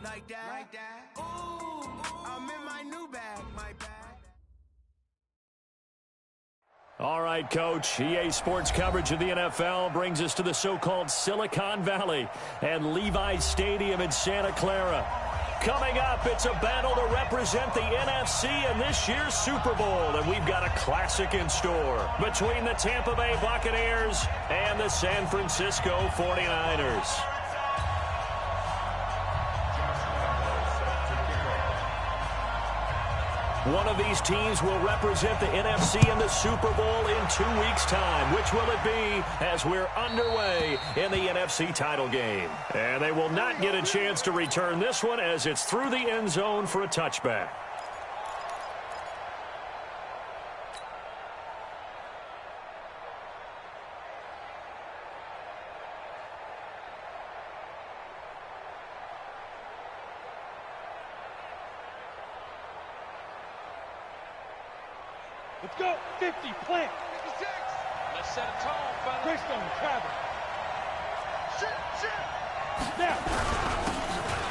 Like that. Ooh, I'm in my new bag. My bag. All right, Coach. EA Sports coverage of the NFL brings us to the so-called Silicon Valley and Levi's Stadium in Santa Clara. Coming up, it's a battle to represent the NFC in this year's Super Bowl, and we've got a classic in store between the Tampa Bay Buccaneers and the San Francisco 49ers. One of these teams will represent the NFC in the Super Bowl in 2 weeks' time. Which will it be as we're underway in the NFC title game? And they will not get a chance to return this one as it's through the end zone for a touchback. Let's go. 50, plant. 56. Let's set a tone, fellas. Christone, travel.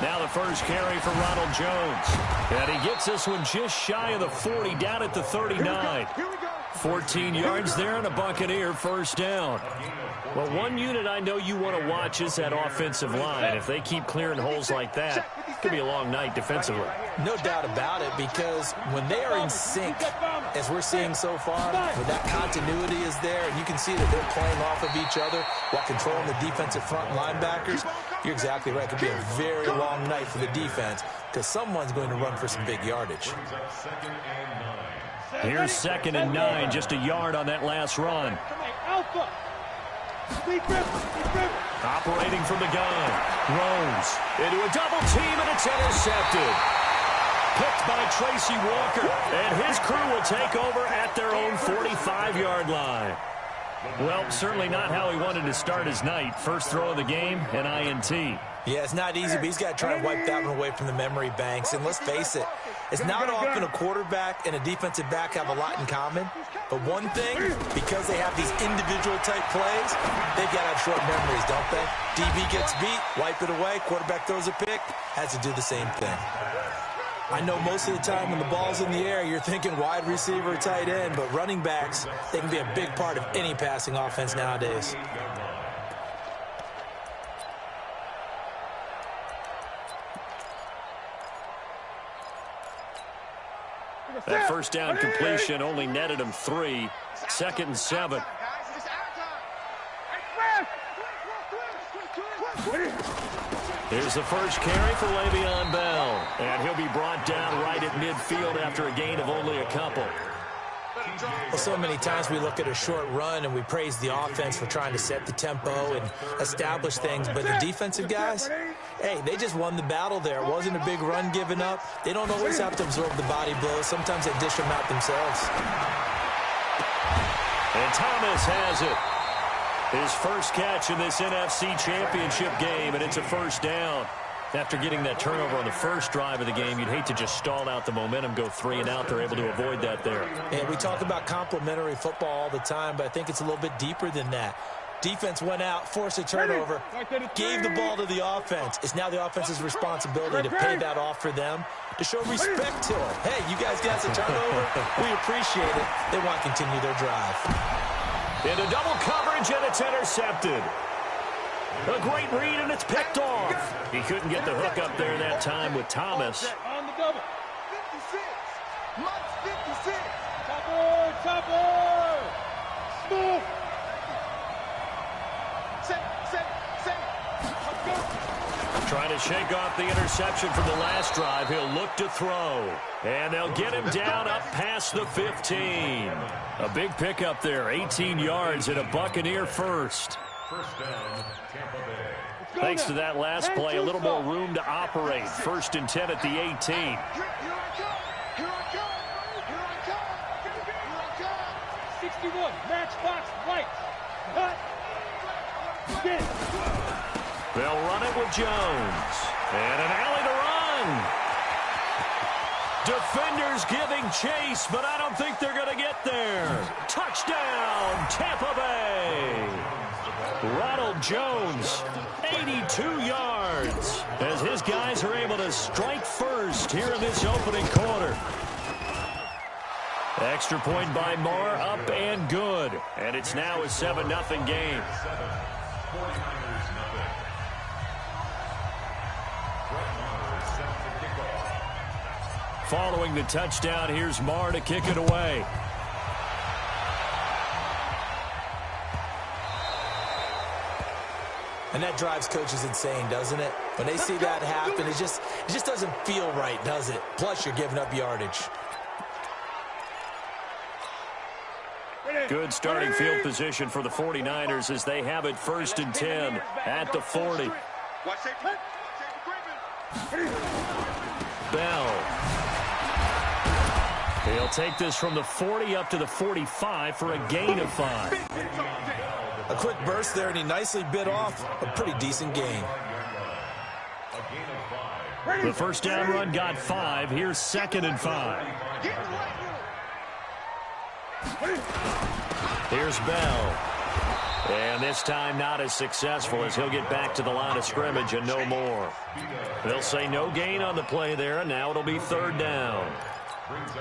Now the first carry for Ronald Jones. And he gets this one just shy of the 40, down at the 39. 14 yards there and a Buccaneer first down. Well, one unit I know you want to watch is that offensive line. If they keep clearing holes like that, it could be a long night defensively. No doubt about it, because when they are in sync, as we're seeing so far, when that continuity is there, and you can see that they're playing off of each other while controlling the defensive front linebackers, you're exactly right. It could be a very long night for the defense because someone's going to run for some big yardage. Here's 2nd and 9, just a yard on that last run. Operating from the gun. Rose into a double team, and it's intercepted. Picked by Tracy Walker, and his crew will take over at their own 45-yard line. Well, certainly not how he wanted to start his night. First throw of the game, an INT. Yeah, it's not easy, but he's got to try and wipe that one away from the memory banks. And let's face it, it's not often a quarterback and a defensive back have a lot in common. But one thing, because they have these individual type plays, they've got to have short memories, don't they? DB gets beat, wipe it away, quarterback throws a pick, has to do the same thing. I know most of the time when the ball's in the air, you're thinking wide receiver, tight end, but running backs, they can be a big part of any passing offense nowadays. That first down completion only netted him 3. 2nd and 7. Here's the first carry for Le'Veon Bell. And he'll be brought down right at midfield after a gain of only a couple. Well, so many times we look at a short run and we praise the offense for trying to set the tempo and establish things. But the defensive guys, hey, they just won the battle there. It wasn't a big run given up. They don't always have to absorb the body blows. Sometimes they dish them out themselves. And Thomas has it. His first catch in this NFC Championship game, and it's a first down. After getting that turnover on the first drive of the game, you'd hate to just stall out the momentum, go 3 and out. They're able to avoid that there. And we talk about complementary football all the time, but I think it's a little bit deeper than that. Defense went out, forced a turnover, gave the ball to the offense. It's now the offense's responsibility to pay that off for them, to show respect to them. Hey, you guys got the turnover. We appreciate it. They want to continue their drive. Into double coverage, and it's intercepted. A great read, and it's picked off. He couldn't get the hook up there that time with Thomas. On the double. 56. Mike's 56. Topper. Smooth. Trying to shake off the interception from the last drive. He'll look to throw. And they'll get him down up past the 15. A big pickup there, 18 yards and a Buccaneer first. First down, Tampa Bay. Thanks to that last play, a little more room to operate. 1st and 10 at the 18. Here I come. 61. Matchbox white. Cut. Spin. They'll run it with Jones. And an alley to run. Defenders giving chase, but I don't think they're going to get there. Touchdown, Tampa Bay. Ronald Jones, 82 yards, as his guys are able to strike first here in this opening quarter. Extra point by Moore, up and good. And it's now a 7-0 game. Following the touchdown, here's Moore to kick it away. And that drives coaches insane, doesn't it? When they see that happen, it just doesn't feel right, does it? Plus, you're giving up yardage. Good starting field position for the 49ers as they have it 1st and 10 at the 40. Bell. He'll take this from the 40 up to the 45 for a gain of 5. A quick burst there, and he nicely bit off a pretty decent gain. The first down run got 5. Here's 2nd and 5. Here's Bell. And this time not as successful as he'll get back to the line of scrimmage and no more. They'll say no gain on the play there, and now it'll be 3rd down.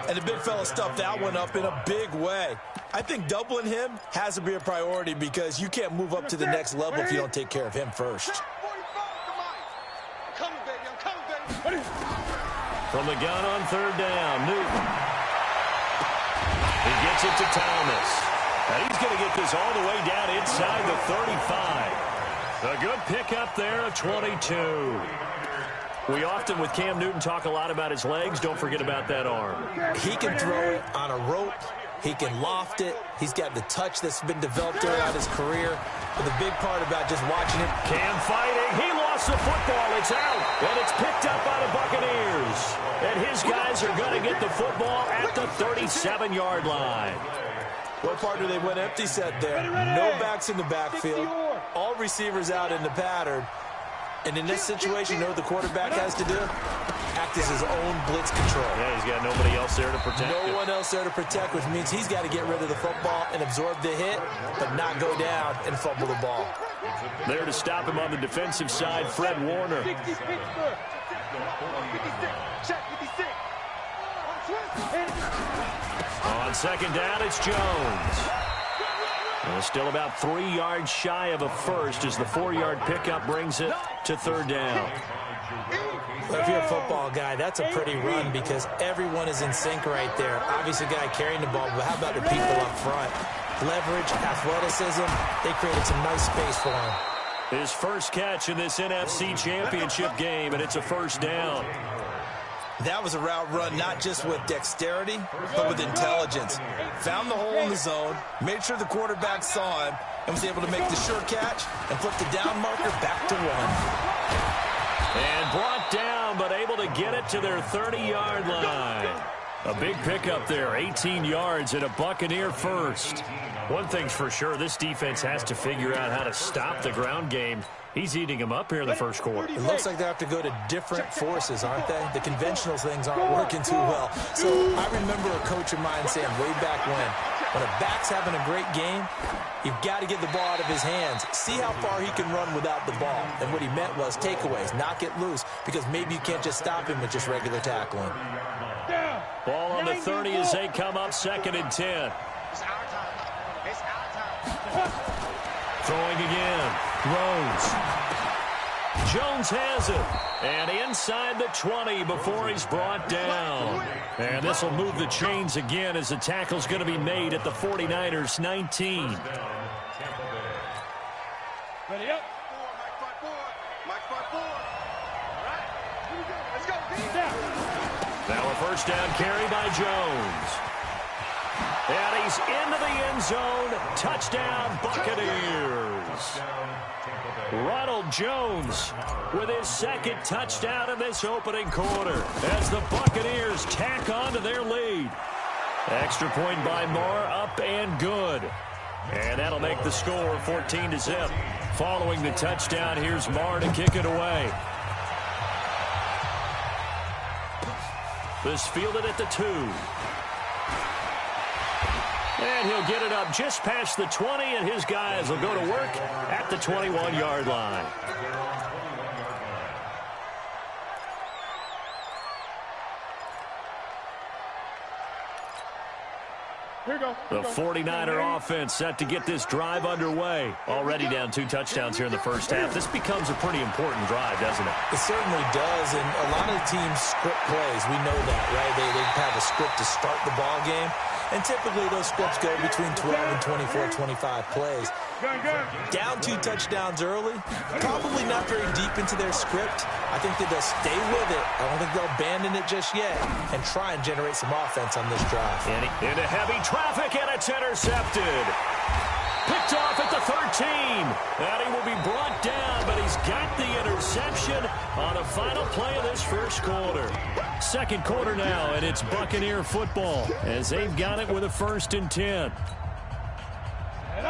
And the big fella stuffed that one up in a big way. I think doubling him has to be a priority because you can't move up to the next level if you don't take care of him first. From the gun on 3rd down, Newton. He gets it to Thomas. And he's going to get this all the way down inside the 35. A good pickup there of 22. We often, with Cam Newton, talk a lot about his legs. Don't forget about that arm. He can throw it on a rope. He can loft it. He's got the touch that's been developed throughout his career. But the big part about just watching him. Cam fighting. He lost the football. It's out. And it's picked up by the Buccaneers. And his guys are going to get the football at the 37-yard line. What part do they went empty set there? No backs in the backfield. All receivers out in the pattern. And in this situation, you know what the quarterback has to do? Act as his own blitz control. Yeah, he's got nobody else there to protect him. No one else there to protect, which means he's got to get rid of the football and absorb the hit, but not go down and fumble the ball. There to stop him on the defensive side, Fred Warner. On 2nd down, it's Jones. And still about 3 yards shy of a first as the 4-yard pickup brings it to 3rd down. Well, if you're a football guy, that's a pretty run because everyone is in sync right there. Obviously, the guy carrying the ball, but how about the people up front? Leverage, athleticism, they created some nice space for him. His first catch in this NFC Championship game, and it's a 1st down. That was a route run not just with dexterity, but with intelligence. Found the hole in the zone, made sure the quarterback saw him, and was able to make the sure catch and flip the down marker back to 1. And brought down, but able to get it to their 30-yard line. A big pickup there, 18 yards and a Buccaneer first. One thing's for sure, this defense has to figure out how to stop the ground game. He's eating them up here in the first quarter. It looks like they have to go to different forces, aren't they? The conventional things aren't working too well. So I remember a coach of mine saying way back when a back's having a great game, you've got to get the ball out of his hands. See how far he can run without the ball. And what he meant was takeaways, not get loose, because maybe you can't just stop him with just regular tackling. Ball on the 30 as they come up 2nd and 10. Throwing again. Rose. Jones has it. And inside the 20 before he's brought down. And this will move the chains again as the tackle's going to be made at the 49ers 19. Ready up. Now a 1st down carry by Jones. And he's into the end zone. Touchdown, Buccaneers. Ronald Jones with his 2nd touchdown in this opening quarter as the Buccaneers tack on to their lead. Extra point by Moore, up and good. And that'll make the score 14-0. Following the touchdown, here's Moore to kick it away. This fielded at the 2. And he'll get it up just past the 20, and his guys will go to work at the 21-yard line. The 49er offense set to get this drive underway. Already down 2 touchdowns here in the first half. This becomes a pretty important drive, doesn't it? It certainly does, and a lot of the teams script plays. We know that, right? They have a script to start the ball game, and typically those scripts go between 12 and 24, 25 plays. Down 2 touchdowns early, probably not very deep into their script. I think that they'll stay with it. I don't think they'll abandon it just yet and try and generate some offense on this drive. Into heavy traffic, and it's intercepted. Picked off at the 13. And he will be brought down, but he's got the interception on the final play of this first quarter. Second quarter now, and it's Buccaneer football as they've got it with a 1st and 10.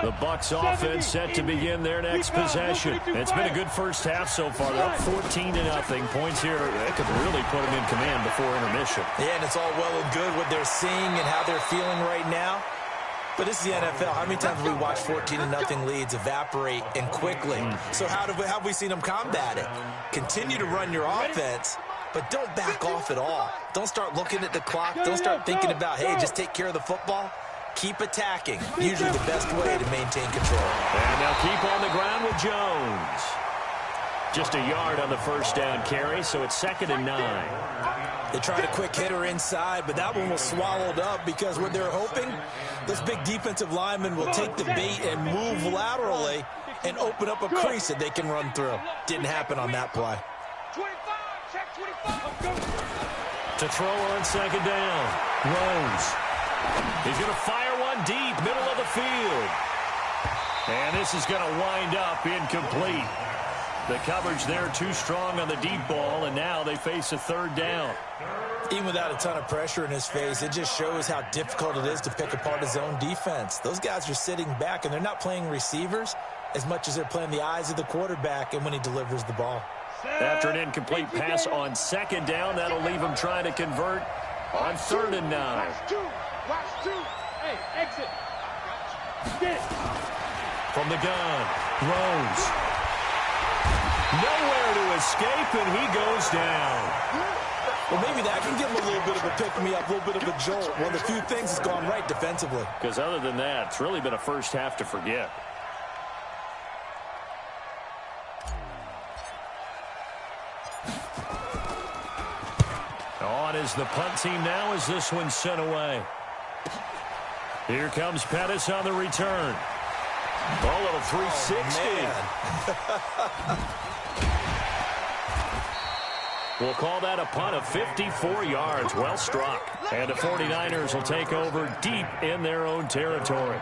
The Bucs offense set to begin their next possession. It's been a good first half so far. They're up 14-0. Points here, that could really put them in command before intermission. Yeah, and it's all well and good what they're seeing and how they're feeling right now. But this is the NFL. How many times have we watched 14-0 leads evaporate and quickly? So how have we seen them combat it? Continue to run your offense, but don't back off at all. Don't start looking at the clock. Don't start thinking about, hey, just take care of the football. Keep attacking. Usually the best way to maintain control. And they'll keep on the ground with Jones. Just a yard on the first down carry, so it's 2nd and 9. They tried a quick hitter inside, but that one was swallowed up because what they're hoping, this big defensive lineman will take the bait and move laterally and open up a crease that they can run through. Didn't happen on that play. 25, check 25. To throw on 2nd down. Rose. He's going to fire one deep, middle of the field. And this is going to wind up incomplete. The coverage there too strong on the deep ball, and now they face a 3rd down. Even without a ton of pressure in his face, it just shows how difficult it is to pick apart his own defense. Those guys are sitting back, and they're not playing receivers as much as they're playing the eyes of the quarterback and when he delivers the ball. After an incomplete pass on 2nd down, that'll leave him trying to convert on 3rd and 9. Watch 2. Hey, exit. Get. From the gun, Rose. Nowhere to escape, and he goes down. Well, maybe that can give him a little bit of a pick-me-up, a little bit of a jolt. One of the few things that's gone right defensively. Because other than that, it's really been a first half to forget. On is the punt team now as this one's sent away. Here comes Pettis on the return. Oh, a little 360. We'll call that a punt of 54 yards. Well struck. And the 49ers will take over deep in their own territory.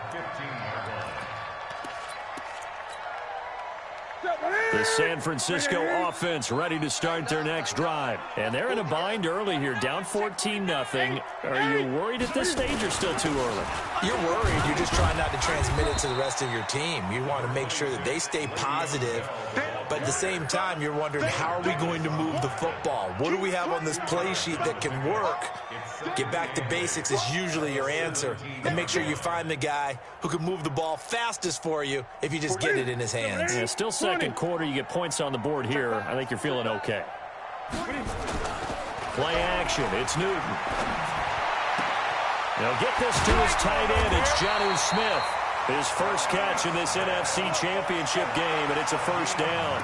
The San Francisco offense ready to start their next drive. And they're in a bind early here, down 14-0. Are you worried at this stage or still too early? You're worried. You're just trying not to transmit it to the rest of your team. You want to make sure that they stay positive. But at the same time, you're wondering, how are we going to move the football? What do we have on this play sheet that can work? Get back to basics is usually your answer. And make sure you find the guy who can move the ball fastest for you if you just get it in his hands. Yeah, still second quarter. You get points on the board here. I think you're feeling okay. Play action. It's Newton. They'll get this to his tight end. It's Jonnu Smith. His first catch in this NFC Championship game, and it's a 1st down.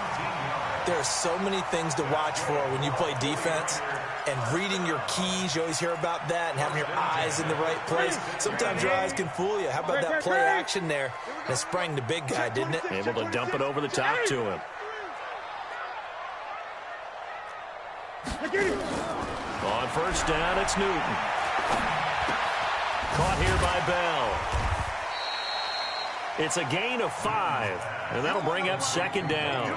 There are so many things to watch for when you play defense. And reading your keys, you always hear about that, and having your eyes in the right place. Sometimes your eyes can fool you. How about that play action there? And it sprang the big guy, didn't it? Able to dump it over the top to him. On 1st down, it's Newton. Caught here by Bell. It's a gain of 5, and that'll bring up 2nd down.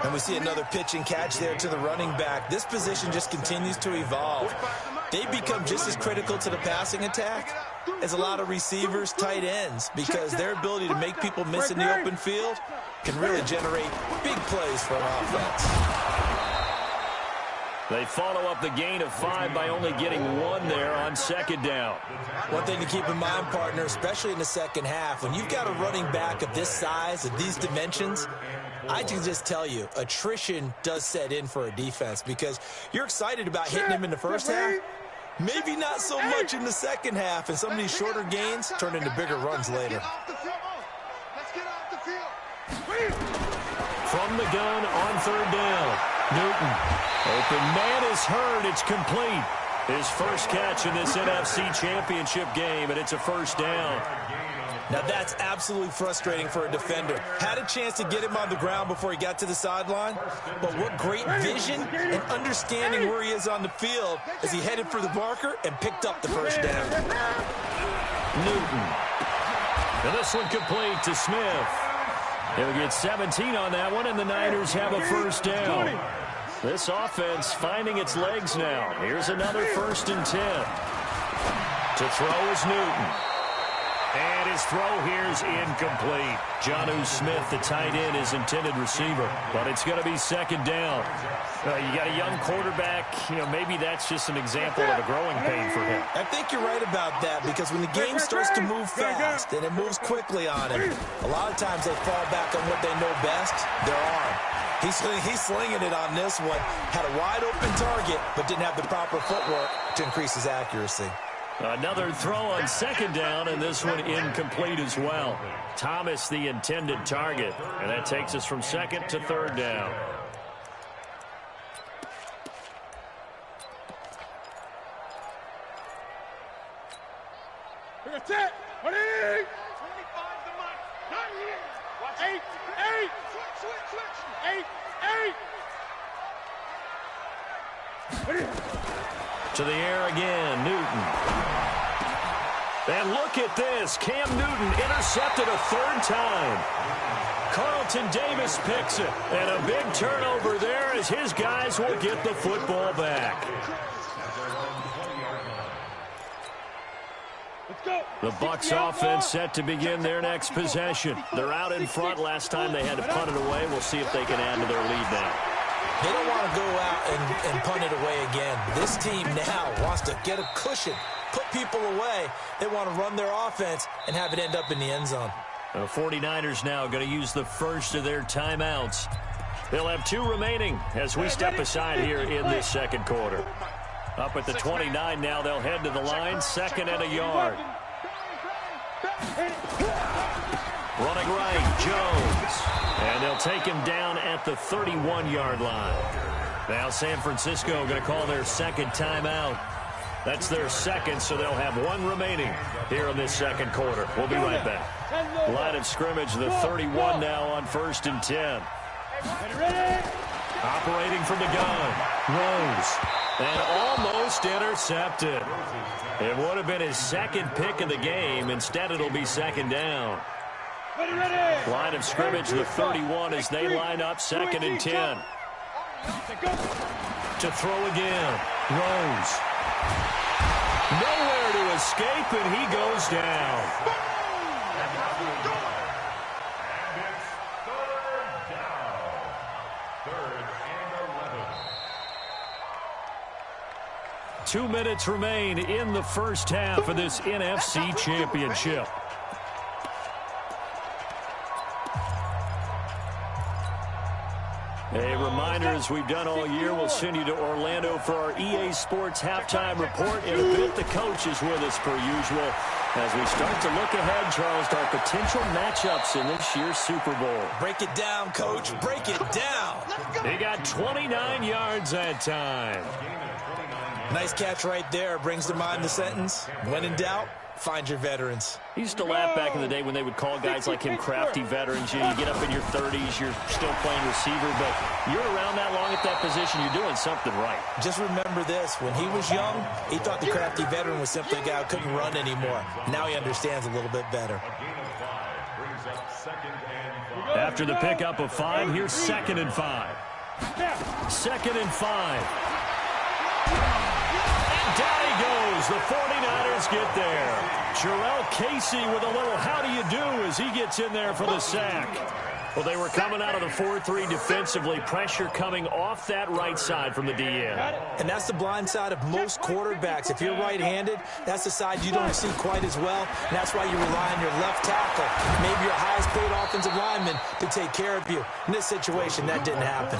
And we see another pitch and catch there to the running back. This position just continues to evolve. They become just as critical to the passing attack as a lot of receivers, tight ends, because their ability to make people miss in the open field can really generate big plays for an offense. They follow up the gain of 5 by only getting 1 there on second down. One thing to keep in mind, partner, especially in the second half, when you've got a running back of this size, of these dimensions, I can just tell you, attrition does set in for a defense because you're excited about hitting him in the first half. Maybe not so much in the second half, and some of these shorter gains turn into bigger runs later. From the gun on third down, Newton. Open man is heard. It's complete. His first catch in this NFC Championship game, and it's a first down. Now that's absolutely frustrating for a defender. Had a chance to get him on the ground before he got to the sideline, but what great vision and understanding where he is on the field as he headed for the marker and picked up the first down. Newton. And this one complete to Smith. He'll get 17 on that one, and the Niners have a first down. This offense finding its legs now. Here's another 1st and 10. To throw is Newton. And his throw here is incomplete. Jonnu Smith, the tight end, is intended receiver. But it's going to be second down. You got a young quarterback. Maybe that's just an example of a growing pain for him. I think you're right about that because when the game starts to move fast and it moves quickly on him, a lot of times they fall back on what they know best, their arm. He's slinging it on this one. Had a wide open target, but didn't have the proper footwork to increase his accuracy. Another throw on second down, and this one incomplete as well. Thomas, the intended target, and that takes us from second to third down. That's it. 20. 25 the mark. Not here. Watch 8. 8. Switch. 8. 8. To the air again, Newton. And look at this. Cam Newton intercepted a 3rd time. Carlton Davis picks it. And a big turnover there as his guys will get the football back. The Bucs offense set to begin their next possession. They're out in front. Last time they had to punt it away. We'll see if they can add to their lead now. They don't want to go out and punt it away again. This team now wants to get a cushion, put people away. They want to run their offense and have it end up in the end zone. The 49ers now going to use the first of their timeouts. They'll have 2 remaining as we step aside here in this second quarter. Up at the 29 now, they'll head to the line, 2nd and a yard. Running right, Jones. And they'll take him down at the 31-yard line. Now San Francisco going to call their 2nd timeout. That's their 2nd, so they'll have 1 remaining here in this second quarter. We'll be right back. Line of scrimmage, the 31 now on 1st and 10. Operating from the gun, Rose. And almost intercepted. It would have been his 2nd pick of the game. Instead, it'll be 2nd down. Line of scrimmage, the 31 as they line up 2nd and 10. To throw again, Rose. Nowhere to escape, and he goes down. And it's 3rd down. 3rd and 11. 2 minutes remain in the first half of this NFC Championship. A reminder, as we've done all year, we'll send you to Orlando for our EA Sports halftime report. In a bit, the coach is with us per usual as we start to look ahead, Charles, to our potential matchups in this year's Super Bowl. Break it down, Coach. Break it down. He got 29 yards that time. Nice catch right there. Brings to mind the sentence, when in doubt, find your veterans. He used to laugh back in the day when they would call guys like him crafty veterans. You get up in your 30s, you're still playing receiver, but you're around that long at that position, you're doing something right. Just remember this. When he was young, he thought the crafty veteran was simply a guy who couldn't run anymore. Now he understands a little bit better. After the pickup of 5, here's 2nd and 5. 2nd and 5. Down he goes. The 49ers get there. Jarrell Casey with a little how do you do as he gets in there for the sack. Well, they were coming out of the 4-3 defensively, pressure coming off that right side from the DN. And that's the blind side of most quarterbacks. If you're right-handed, that's the side you don't see quite as well, and that's why you rely on your left tackle, maybe your highest-paid offensive lineman, to take care of you. In this situation, that didn't happen.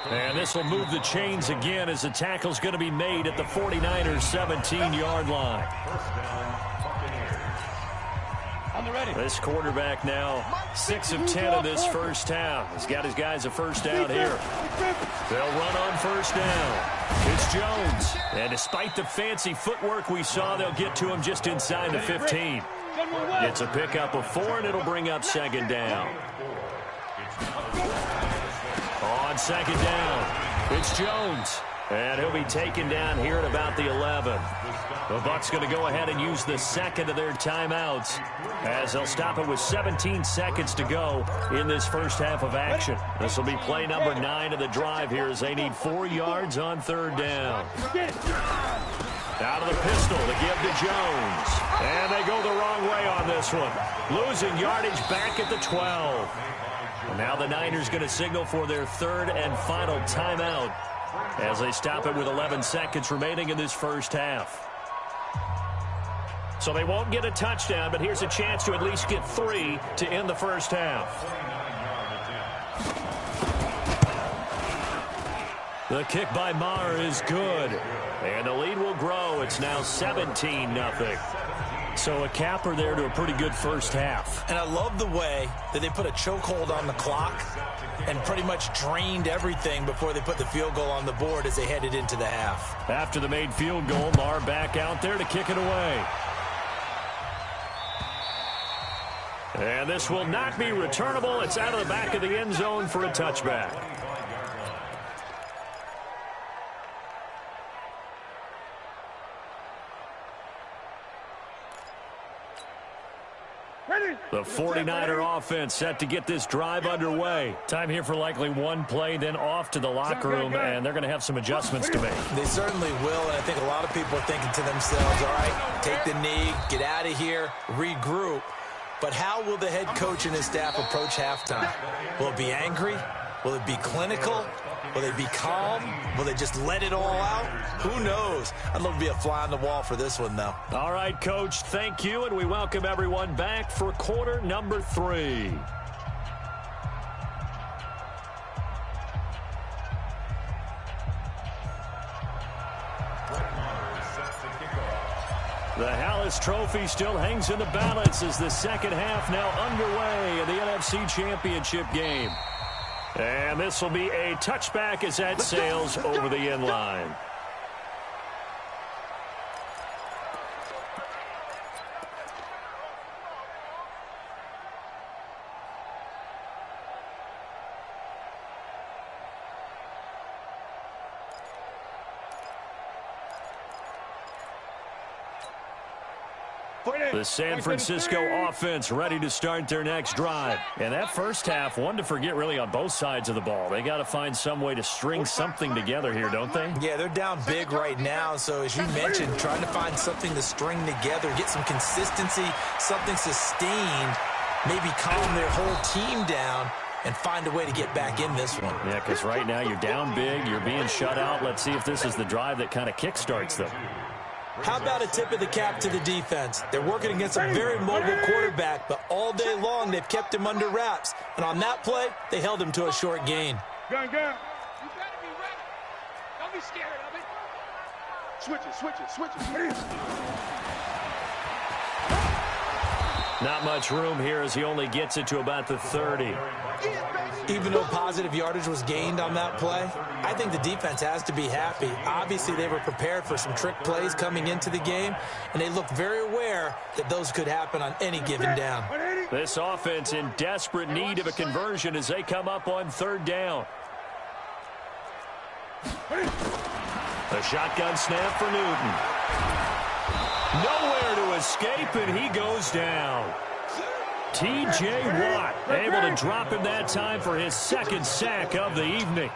And this will move the chains again as the tackle's going to be made at the 49ers' 17-yard line. This quarterback now 6 of 10 in this first half. He's got his guys a first down here. They'll run on first down. It's Jones. And despite the fancy footwork we saw, they'll get to him just inside the 15. It's a pickup of 4, and it'll bring up second down. On second down, it's Jones. And he'll be taken down here at about the 11. The Bucs going to go ahead and use the second of their timeouts as they'll stop it with 17 seconds to go in this first half of action. This will be play number 9 of the drive here as they need 4 yards on third down. Out of the pistol to give to Jones. And they go the wrong way on this one. Losing yardage back at the 12. And now the Niners going to signal for their third and final timeout as they stop it with 11 seconds remaining in this first half. So they won't get a touchdown, but here's a chance to at least get 3 to end the first half. The kick by Maher is good, and the lead will grow. It's now 17-0. So a capper there to a pretty good first half. And I love the way that they put a chokehold on the clock and pretty much drained everything before they put the field goal on the board as they headed into the half. After the made field goal, Maher back out there to kick it away. And this will not be returnable. It's out of the back of the end zone for a touchback. The 49er offense set to get this drive underway. Time here for likely one play, then off to the locker room, and they're going to have some adjustments to make. They certainly will, and I think a lot of people are thinking to themselves, all right, take the knee, get out of here, regroup. But how will the head coach and his staff approach halftime? Will it be angry? Will it be clinical? Will they be calm? Will they just let it all out? Who knows? I'd love to be a fly on the wall for this one, though. All right, Coach, thank you, and we welcome everyone back for quarter number 3. The Hallis Trophy still hangs in the balance as the second half now underway in the NFC Championship game. And this will be a touchback as that sails over the end line. The San Francisco offense ready to start their next drive. And that first half, one to forget really on both sides of the ball. They got to find some way to string something together here, don't they? Yeah, they're down big right now. So as you mentioned, trying to find something to string together, get some consistency, something sustained, maybe calm their whole team down and find a way to get back in this one. Yeah, because right now you're down big, you're being shut out. Let's see if this is the drive that kind of kickstarts them. How about a tip of the cap to the defense? They're working against a very mobile quarterback, but all day long they've kept him under wraps. And on that play, they held him to a short gain. Gun. You better be ready. Don't be scared of it. Switch it. Not much room here as he only gets it to about the 30. Even though positive yardage was gained on that play, I think the defense has to be happy. Obviously, they were prepared for some trick plays coming into the game, and they looked very aware that those could happen on any given down. This offense in desperate need of a conversion as they come up on third down. A shotgun snap for Newton. Nowhere to escape, and he goes down. T.J. Watt able to drop him that time for his second sack of the evening.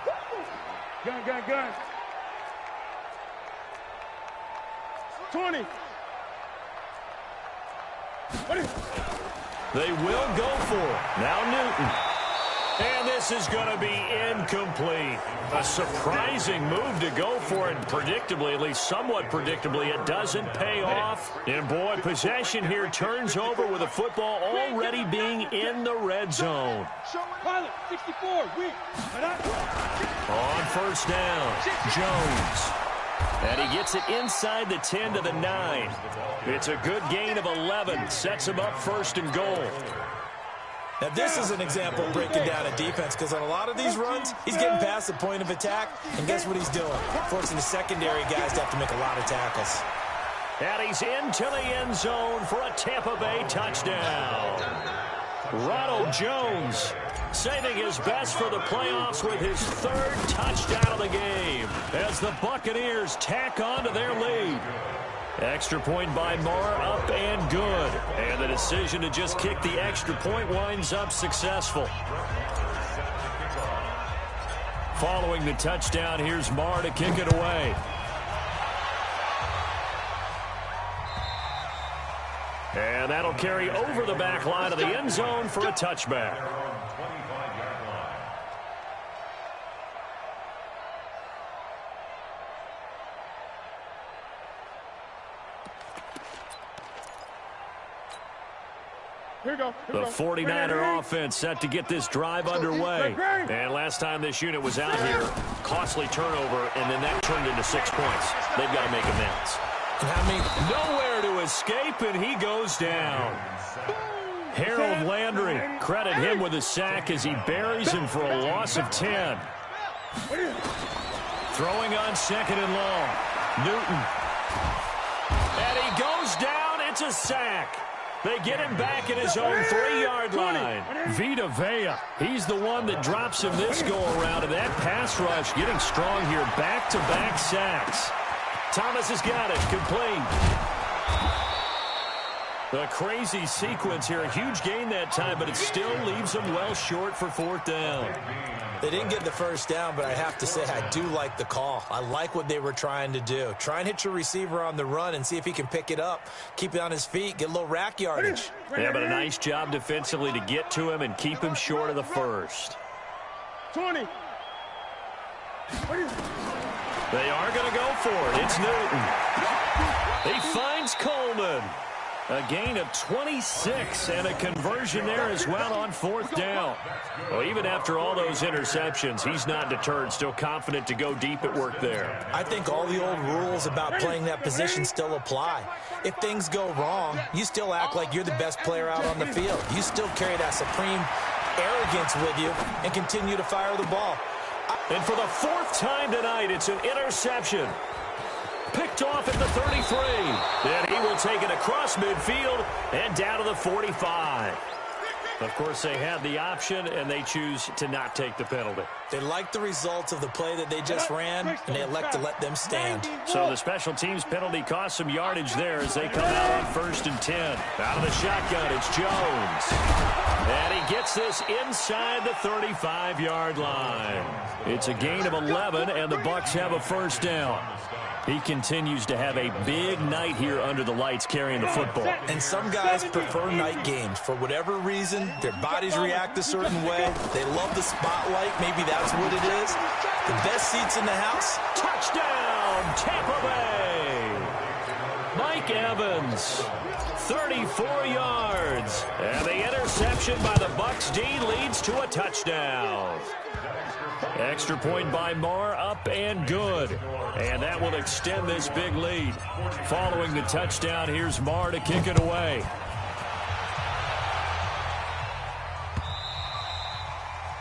Gun. 20. They will go for it. Now Newton. And this is going to be incomplete. A surprising move to go for it. Predictably, at least somewhat predictably, it doesn't pay off. And boy, possession here turns over with the football already being in the red zone. Pilot, 64, weak. On first down, Jones. And he gets it inside the 10 to the 9. It's a good gain of 11. Sets him up first and goal. Now, this is an example of breaking down a defense, because on a lot of these runs, he's getting past the point of attack, and guess what he's doing? Forcing the secondary guys to have to make a lot of tackles. And he's into the end zone for a Tampa Bay touchdown. Ronald Jones saving his best for the playoffs with his third touchdown of the game as the Buccaneers tack on to their lead. Extra point by Marr, up and good. And the decision to just kick the extra point winds up successful. Following the touchdown, here's Marr to kick it away. And that'll carry over the back line of the end zone for a touchback. The 49er offense set to get this drive underway. And last time this unit was out here, costly turnover, and then that turned into 6 points. They've got to make amends. Nowhere to escape, and he goes down. Harold Landry, credit him with a sack as he buries him for a loss of 10. Throwing on second and long. Newton. And he goes down. It's a sack. They get him back at his own 3-yard line. Vita Vea, he's the one that drops him this go-around. And that pass rush getting strong here. Back-to-back sacks. Thomas has got it. Complete. A crazy sequence here. A huge gain that time, but it still leaves them well short for fourth down. They didn't get the first down, but I have to say I do like the call. I like what they were trying to do. Try and hit your receiver on the run and see if he can pick it up, keep it on his feet, get a little rack yardage. Yeah, but a nice job defensively to get to him and keep him short of the first. 20. They are going to go for it. It's Newton. He finds Coleman. A gain of 26 and a conversion there as well on fourth down. Well, even after all those interceptions, he's not deterred, still confident to go deep at work there. I think all the old rules about playing that position still apply. If things go wrong, you still act like you're the best player out on the field. You still carry that supreme arrogance with you and continue to fire the ball. And for the fourth time tonight, it's an interception. Picked off at the 33. And he will take it across midfield and down to the 45. Of course, they had the option, and they choose to not take the penalty. They like the results of the play that they just ran, and they elect to let them stand. So the special teams penalty cost some yardage there as they come out on 1st and 10. Out of the shotgun, it's Jones. And he gets this inside the 35-yard line. It's a gain of 11, and the Bucs have a first down. He continues to have a big night here under the lights carrying the football. And some guys prefer night games. For whatever reason, their bodies react a certain way. They love the spotlight. Maybe that's what it is. The best seats in the house. Touchdown, Tampa Bay. Mike Evans, 34 yards. And the interception by the Bucs D leads to a touchdown. Extra point by Marr, up and good. And that will extend this big lead. Following the touchdown, here's Marr to kick it away.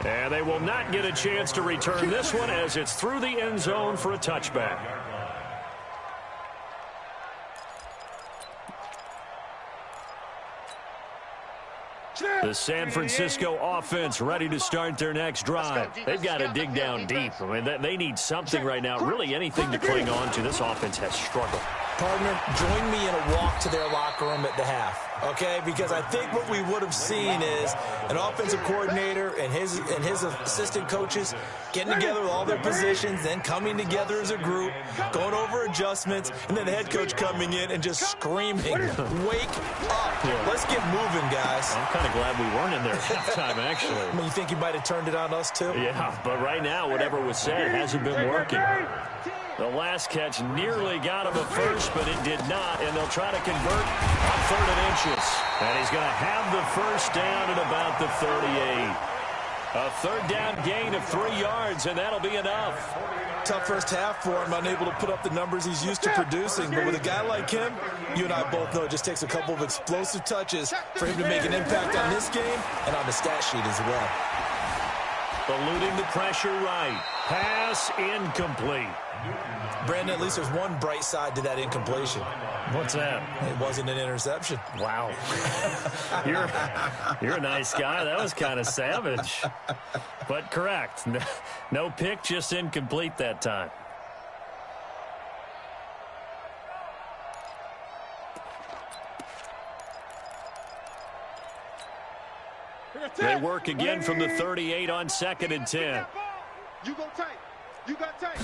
And they will not get a chance to return this one as it's through the end zone for a touchback. The San Francisco offense ready to start their next drive. They've got to dig down deep. I mean, they need something right now, really anything to cling on to. This offense has struggled. Partner, join me in a walk to their locker room at the half, okay? Because I think what we would have seen is an offensive coordinator and his assistant coaches getting together with all their positions, then coming together as a group, going over adjustments, and then the head coach coming in and just screaming, wake up. Let's get moving, guys. I'm kind of glad we weren't in there at halftime, actually. I mean, you think he might have turned it on us, too? Yeah, but right now, whatever was said hasn't been working. The last catch nearly got him a first, but it did not, and they'll try to convert on 3rd and inches. And he's going to have the first down at about the 38. A 3rd down gain of 3 yards, and that'll be enough. Tough first half for him, unable to put up the numbers he's used to producing. But with a guy like him, you and I both know it just takes a couple of explosive touches for him to make an impact on this game and on the stat sheet as well. Eluding the pressure right. Pass incomplete. Brandon, at least there's one bright side to that incompletion. What's that? It wasn't an interception. Wow. You're a nice guy. That was kind of savage. But correct. No pick, just incomplete that time. They work again from the 38 on 2nd and 10. You go tight. You got tight.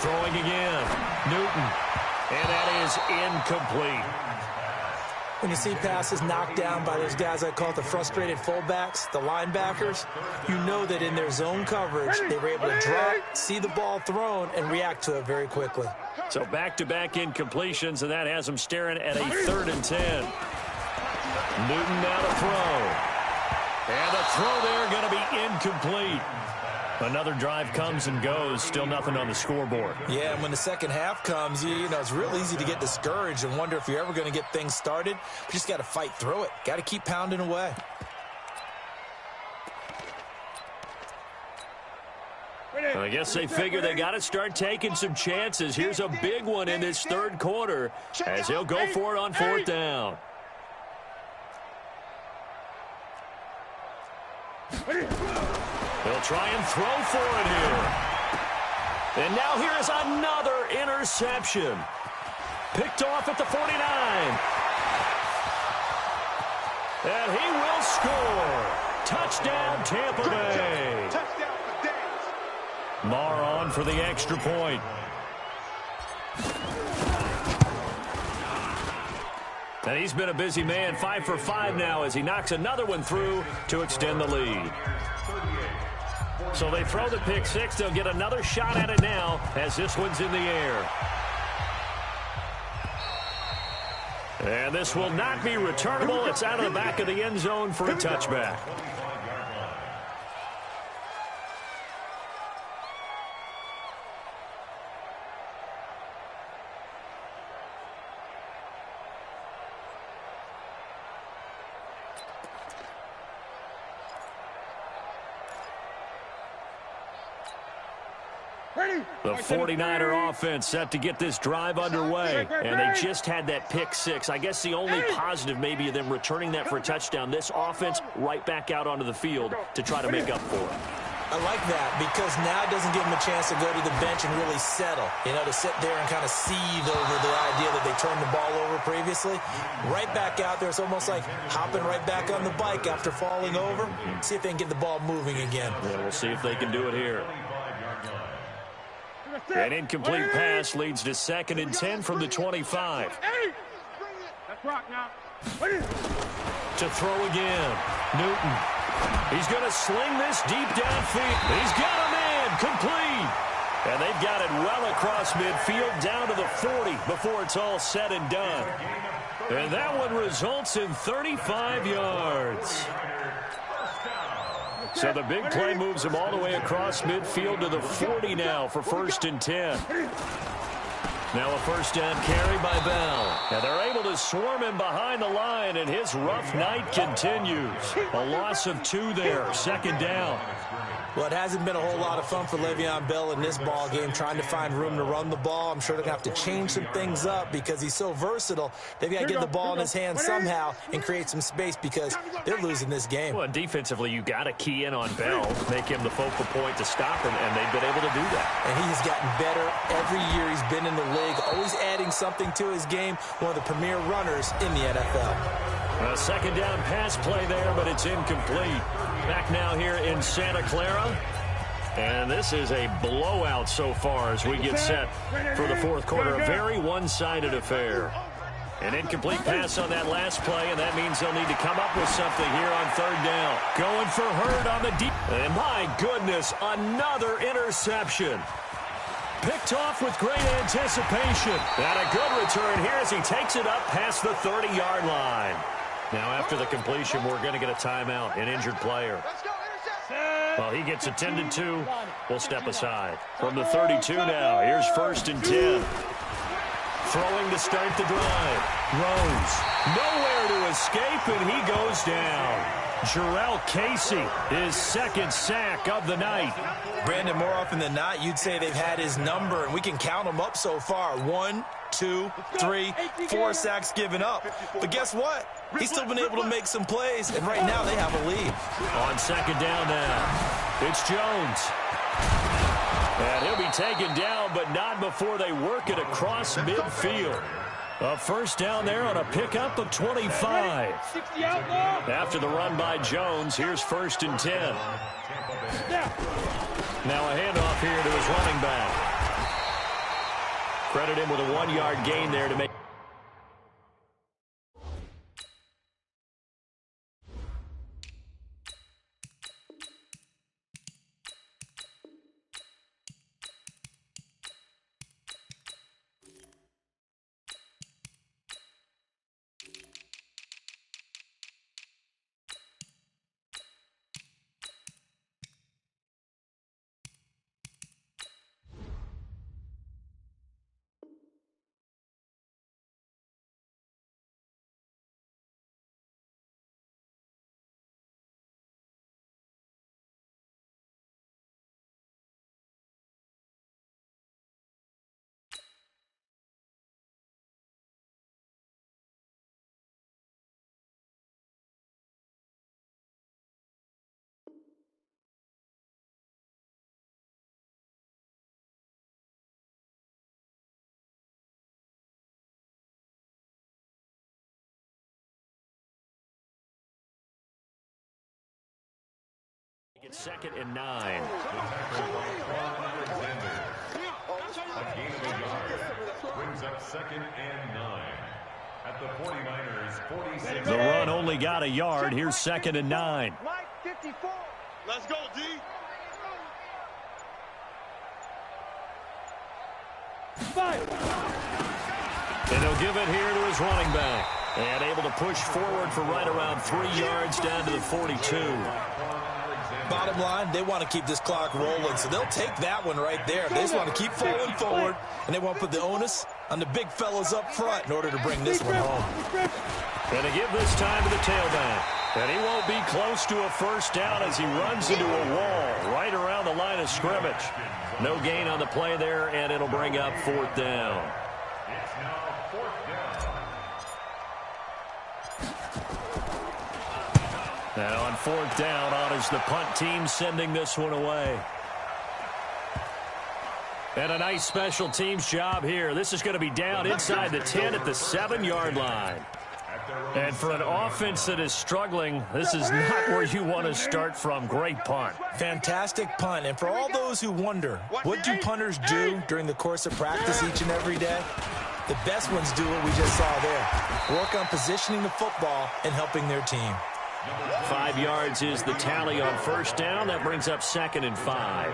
Throwing again. Newton. And that is incomplete. When you see passes knocked down by those guys I call the frustrated fullbacks, the linebackers, you know that in their zone coverage, they were able to drop, see the ball thrown, and react to it very quickly. So back-to-back incompletions, and that has them staring at a 3rd and 10. Newton now to throw. And the throw there going to be incomplete. Another drive comes and goes. Still nothing on the scoreboard. Yeah, and when the second half comes, you know, it's real easy to get discouraged and wonder if you're ever going to get things started. You just got to fight through it. Got to keep pounding away. I guess they figure they got to start taking some chances. Here's a big one in this 3rd quarter as he'll go for it on 4th down. He'll try and throw for it here. And now here is another interception. Picked off at the 49. And he will score. Touchdown, Tampa Bay. Touchdown for Days. Marr on for the extra point. And he's been a busy man, 5 for 5 now as he knocks another one through to extend the lead. So they throw the pick six. They'll get another shot at it now as this one's in the air. And this will not be returnable. It's out of the back of the end zone for a touchback. The 49er offense set to get this drive underway, and they just had that pick six. I guess the only positive maybe of them returning that for a touchdown, this offense right back out onto the field to try to make up for it. I like that because now it doesn't give them a chance to go to the bench and really settle, you know, to sit there and kind of seethe over the idea that they turned the ball over previously. Right back out there, it's almost like hopping right back on the bike after falling over. See if they can get the ball moving again. Yeah, we'll see if they can do it here. An incomplete pass leads to 2nd and 10 from the 25. That's rock now. To throw again. Newton. He's going to sling this deep downfield. He's got a man complete. And they've got it well across midfield down to the 40 before it's all said and done. And that one results in 35 yards. So the big play moves him all the way across midfield to the 40 now for 1st and 10. Now a first down carry by Bell. And they're able to swarm him behind the line, and his rough night continues. A loss of 2 there, 2nd down. Well, it hasn't been a whole lot of fun for Le'Veon Bell in this ball game, trying to find room to run the ball. I'm sure they're going to have to change some things up because he's so versatile. They've got to get the ball in his hands somehow and create some space because they're losing this game. Well, defensively, you got to key in on Bell, make him the focal point to stop him, and they've been able to do that. And he has gotten better every year he's been in the league, always adding something to his game, one of the premier runners in the NFL. A second down pass play there, but it's incomplete. Back now here in Santa Clara. And this is a blowout so far as we get set for the fourth quarter. A very one-sided affair. An incomplete pass on that last play, and that means they'll need to come up with something here on third down. Going for Hurd on the deep. And my goodness, another interception. Picked off with great anticipation. And a good return here as he takes it up past the 30-yard line. Now after the completion, we're going to get a timeout, an injured player. Well, he gets attended to. We'll step aside. From the 32 now, here's 1st and 10. Throwing to start the drive. Rose. Nowhere to escape, and he goes down. Jarrell Casey, his second sack of the night. Brandon, more often than not, you'd say they've had his number, and we can count them up so far. 1, 2, 3, 4 sacks given up. But guess what? He's still been able to make some plays, and right now they have a lead. On second down now, it's Jones. And he'll be taken down, but not before they work it across midfield. A first down there on a pickup of 25. After the run by Jones, here's 1st and 10. Now a handoff here to his running back. Credit him with a 1-yard gain there to make. It's 2nd and 9. A gain of a yard brings up 2nd and 9. At the 49ers, 46. The run only got a yard. Here's 2nd and 9. Let's go, D. And he'll give it here to his running back. And able to push forward for right around 3 yards down to the 42. Bottom line, they want to keep this clock rolling, so they'll take that one right there. They just want to keep falling forward, and they want to put the onus on the big fellas up front in order to bring this one home. And to give this time to the tailback. And he won't be close to a first down as he runs into a wall right around the line of scrimmage. No gain on the play there, and it'll bring up 4th down. It's now 4th down. Now on 4th down, honors the punt team, sending this one away. And a nice special teams job here. This is going to be down inside the 10 at the 7-yard line. And for an offense that is struggling, this is not where you want to start from. Great punt. Fantastic punt. And for all those who wonder, what do punters do during the course of practice each and every day? The best ones do what we just saw there. Work on positioning the football and helping their team. 5 yards is the tally on first down. That brings up 2nd and 5.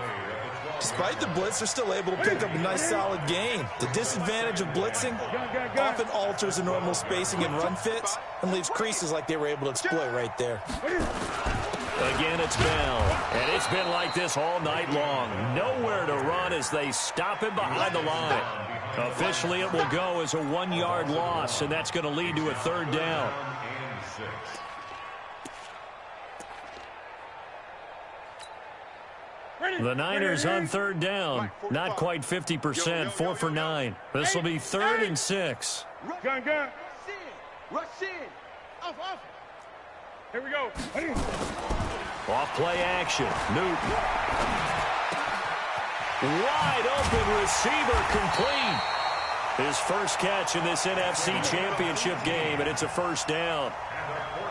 Despite the blitz, they're still able to pick up a nice solid gain. The disadvantage of blitzing often alters the normal spacing and run fits and leaves creases like they were able to exploit right there. Again, it's Bell. And it's been like this all night long. Nowhere to run as they stop him behind the line. Officially, it will go as a 1-yard loss, and that's going to lead to a 3rd down. The Niners on 3rd down. Not quite 50%, 4 for 9. This will be 3rd and 6. Gun. Rush in. Off. Here we go. Off play action. Newton. Wide open receiver complete. His first catch in this NFC Championship game, and it's a first down.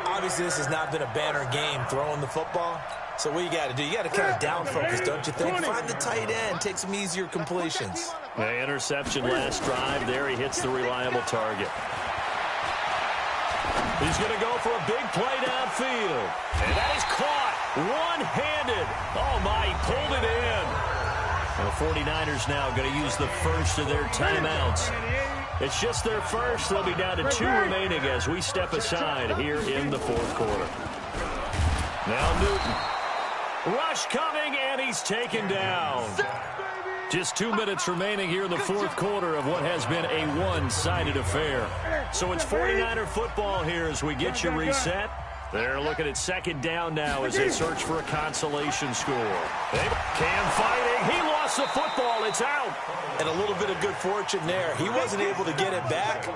Obviously, this has not been a banner game throwing the football. So what you got to do, you got to kind of down focus, don't you think? Find the tight end, take some easier completions. The interception last drive. There he hits the reliable target. He's going to go for a big play downfield. And that is caught one-handed. Oh, my, he pulled it in. And the 49ers now going to use the first of their timeouts. It's just their first. They'll be down to 2 remaining as we step aside here in the fourth quarter. Now Newton. Rush coming, and he's taken down. Just 2 minutes remaining here in the fourth quarter of what has been a one-sided affair. So it's 49er football here as we get you reset. They're looking at second down now as they search for a consolation score. Cam fighting. He lost the football. It's out. And a little bit of good fortune there. He wasn't able to get it back,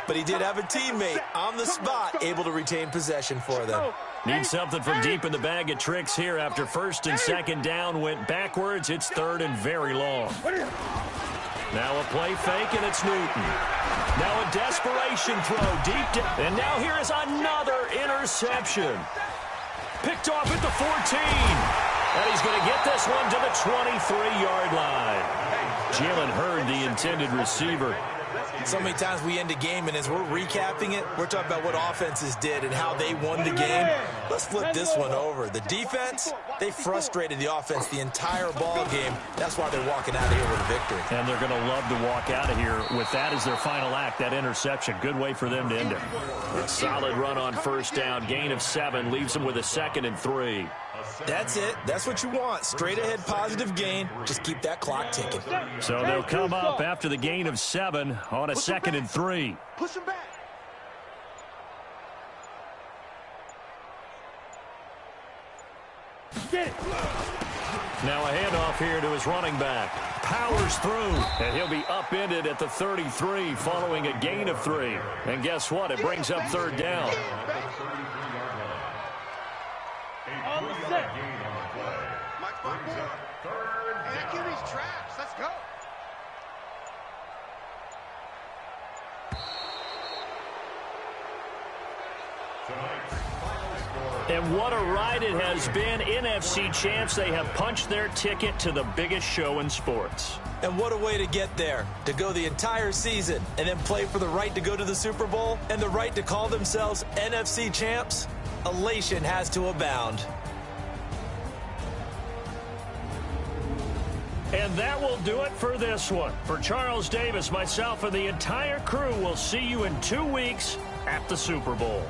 but he did have a teammate on the spot able to retain possession for them. Need something from deep in the bag of tricks here after first and second down went backwards. It's third and very long. Now a play fake, and it's Newton. Now a desperation throw deep down. And now here is another interception. Picked off at the 14. And he's going to get this one to the 23-yard line. Jalen Hurd, the intended receiver. So many times we end a game, and as we're recapping it, we're talking about what offenses did and how they won the game. Let's flip this one over. The defense, they frustrated the offense the entire ball game. That's why they're walking out of here with a victory. And they're going to love to walk out of here with that as their final act, that interception. Good way for them to end it. Solid run on first down. Gain of 7 leaves them with a 2nd and 3. That's it. That's what you want. Straight ahead positive gain. Just keep that clock ticking. So they'll come up after the gain of 7 on a 2nd and 3. Push him back. Get it. Now a handoff here to his running back. Powers through, and he'll be upended at the 33 following a gain of 3. And guess what? It brings up third down. Let's go. And what a ride it has been. NFC champs, they have punched their ticket to the biggest show in sports. And what a way to get there, to go the entire season and then play for the right to go to the Super Bowl and the right to call themselves NFC champs. Elation has to abound. And that will do it for this one. For Charles Davis, myself, and the entire crew, we'll see you in 2 weeks at the Super Bowl.